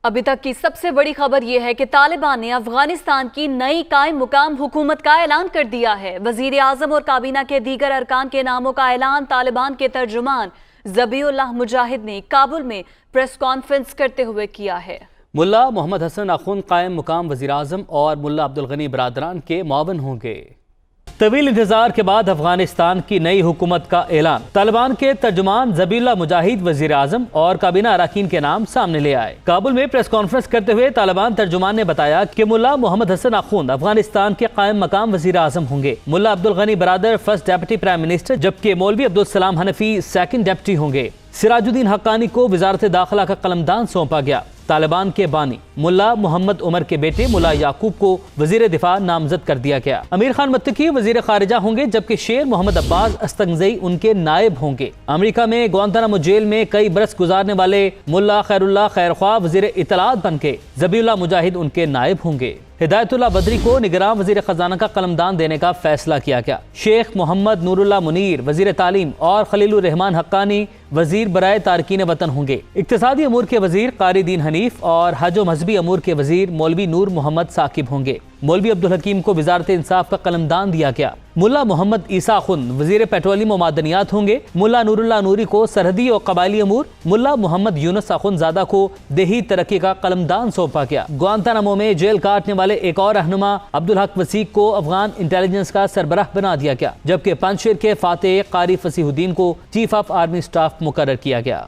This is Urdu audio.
ابھی تک کی سب سے بڑی خبر یہ ہے کہ طالبان نے افغانستان کی نئی قائم مقام حکومت کا اعلان کر دیا ہے۔ وزیر اعظم اور کابینہ کے دیگر ارکان کے ناموں کا اعلان طالبان کے ترجمان ذبیح اللہ مجاہد نے کابل میں پریس کانفرنس کرتے ہوئے کیا ہے۔ ملا محمد حسن آخوند قائم مقام وزیر اعظم اور ملا عبدالغنی برادران کے معاون ہوں گے۔ طویل انتظار کے بعد افغانستان کی نئی حکومت کا اعلان، طالبان کے ترجمان ذبیح اللہ مجاہد وزیر اعظم اور کابینہ اراکین کے نام سامنے لے آئے۔ کابل میں پریس کانفرنس کرتے ہوئے طالبان ترجمان نے بتایا کہ ملا محمد حسن آخوند افغانستان کے قائم مقام وزیر اعظم ہوں گے، ملا عبدالغنی برادر فرسٹ ڈیپٹی پرائم منسٹر، جبکہ مولوی عبدالسلام حنفی سیکنڈ ڈیپٹی ہوں گے۔ سراج الدین حقانی کو وزارت داخلہ کا قلمدان سونپا گیا۔ طالبان کے بانی ملا محمد عمر کے بیٹے ملا یعقوب کو وزیر دفاع نامزد کر دیا گیا۔ امیر خان متقی وزیر خارجہ ہوں گے، جبکہ شیر محمد عباس استنگزئی ان کے نائب ہوں گے۔ امریکہ میں گوانتانامو جیل میں کئی برس گزارنے والے ملا خیر اللہ خیرخواہ وزیر اطلاعات بن کے ذبیح اللہ مجاہد ان کے نائب ہوں گے۔ ہدایت اللہ بدری کو نگراں وزیر خزانہ کا قلمدان دینے کا فیصلہ کیا گیا۔ شیخ محمد نور اللہ منیر وزیر تعلیم اور خلیل الرحمان حقانی وزیر برائے تارکین وطن ہوں گے۔ اقتصادی امور کے وزیر قاری دین حنیف اور حج و مذہبی امور کے وزیر مولوی نور محمد ثاقب ہوں گے۔ مولوی عبدالحکیم کو وزارت انصاف کا قلمدان دیا گیا۔ ملا محمد عیسیٰ آخوند وزیر پیٹرولیم و معدنیات ہوں گے۔ ملا نور اللہ نوری کو سرحدی اور قبائلی امور، ملا محمد یونس آخوند زادہ کو دیہی ترقی کا قلمدان سونپا گیا۔ گوانتانامو میں جیل کاٹنے والے ایک اور رہنما عبدالحق وسیق کو افغان انٹیلیجنس کا سربراہ بنا دیا گیا، جبکہ پنجشیر کے فاتح قاری فصیح الدین کو چیف آف آرمی سٹاف مقرر کیا گیا۔